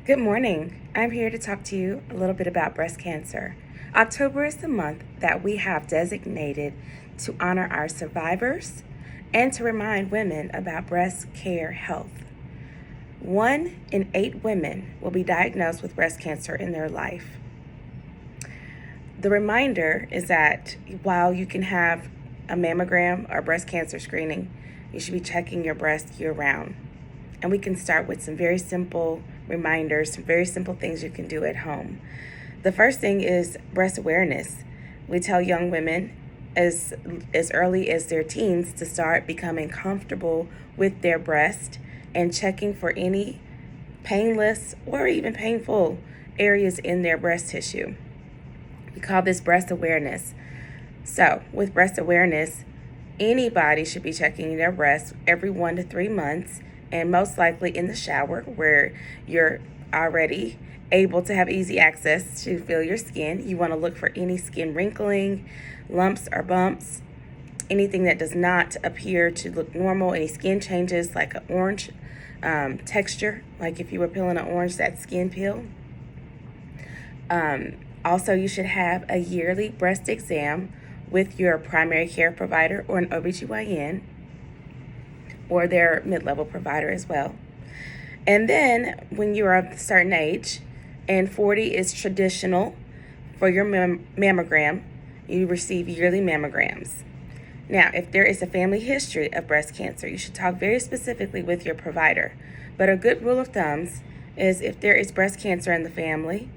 Good morning. I'm here to talk to you a little bit about breast cancer. October is the month that we have designated to honor our survivors and to remind women about breast care health. 1 in 8 women will be diagnosed with breast cancer in their life. The reminder is that while you can have a mammogram or breast cancer screening, you should be checking your breast year round. And we can start with some very simple reminders, some very simple things you can do at home. The first thing is breast awareness. We tell young women as early as their teens to start becoming comfortable with their breast and checking for any painless or even painful areas in their breast tissue. We call this breast awareness. So, with breast awareness, anybody should be checking their breasts every 1 to 3 months, and most likely in the shower where you're already able to have easy access to feel your skin. You want to look for any skin wrinkling, lumps or bumps, anything that does not appear to look normal, any skin changes like an orange texture, like if you were peeling an orange, that skin peel. Also, you should have a yearly breast exam with your primary care provider or an OBGYN or their mid-level provider as well. And then when you are of a certain age, and 40 is traditional for your mammogram, you receive yearly mammograms. Now, if there is a family history of breast cancer, you should talk very specifically with your provider. But a good rule of thumb is if there is breast cancer in the family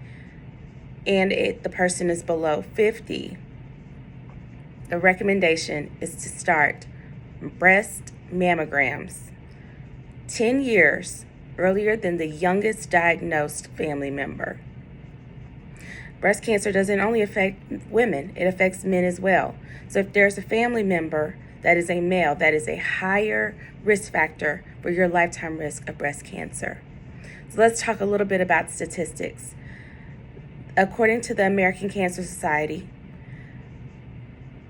and the person is below 50, the recommendation is to start breast mammograms 10 years earlier than the youngest diagnosed family member. Breast cancer doesn't only affect women, it affects men as well. So if there's a family member that is a male, that is a higher risk factor for your lifetime risk of breast cancer. So let's talk a little bit about statistics. According to the American Cancer Society,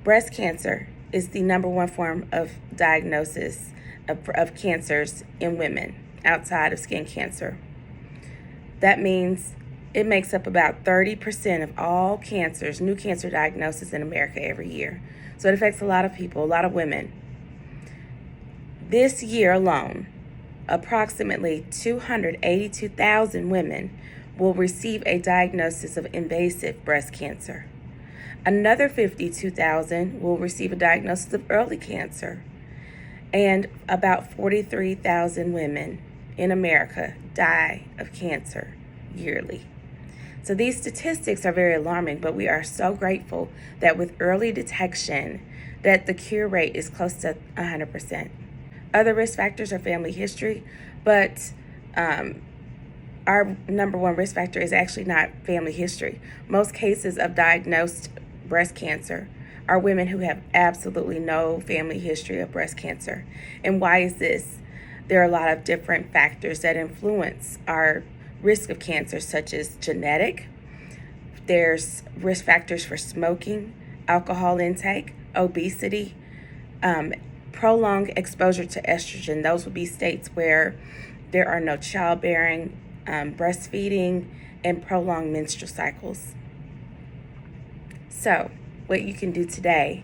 breast cancer is the #1 form of diagnosis of cancers in women outside of skin cancer. That means it makes up about 30% of all cancers, new cancer diagnoses in America every year. So it affects a lot of people, a lot of women. This year alone, approximately 282,000 women will receive a diagnosis of invasive breast cancer. Another 52,000 will receive a diagnosis of early cancer. And about 43,000 women in America die of cancer yearly. So these statistics are very alarming, but we are so grateful that with early detection, that the cure rate is close to 100%. Other risk factors are family history, but our #1 risk factor is actually not family history. Most cases of diagnosed breast cancer are women who have absolutely no family history of breast cancer. And why is this? There are a lot of different factors that influence our risk of cancer, such as genetic. There's risk factors for smoking, alcohol intake, obesity, prolonged exposure to estrogen. Those would be states where there are no childbearing, breastfeeding, and prolonged menstrual cycles. So, what you can do today,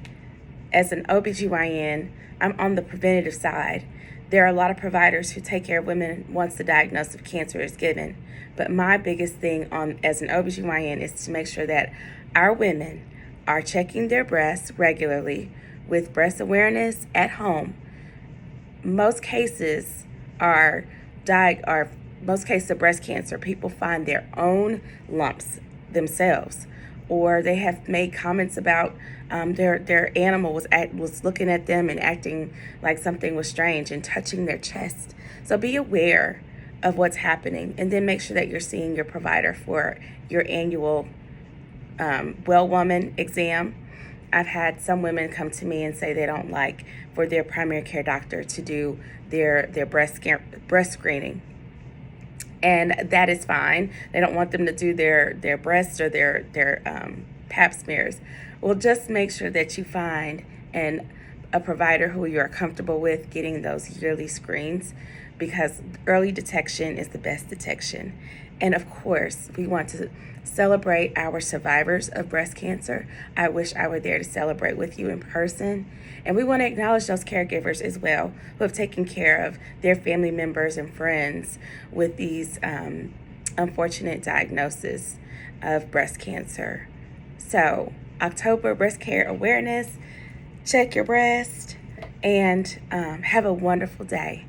as an OBGYN, I'm on the preventative side. There are a lot of providers who take care of women once the diagnosis of cancer is given. But my biggest thing as an OBGYN is to make sure that our women are checking their breasts regularly with breast awareness at home. Most cases most cases of breast cancer, people find their own lumps themselves, or they have made comments about their animal was looking at them and acting like something was strange and touching their chest. So be aware of what's happening, and then make sure that you're seeing your provider for your annual well woman exam. I've had some women come to me and say they don't like for their primary care doctor to do their breast screening. And that is fine. They don't want them to do their breasts or their pap smears. Well, just make sure that you find a provider who you are comfortable with getting those yearly screens, because early detection is the best detection. And of course, we want to celebrate our survivors of breast cancer. I wish I were there to celebrate with you in person. And we want to acknowledge those caregivers as well who have taken care of their family members and friends with these unfortunate diagnoses of breast cancer. So, October Breast Care Awareness, check your breast, and have a wonderful day.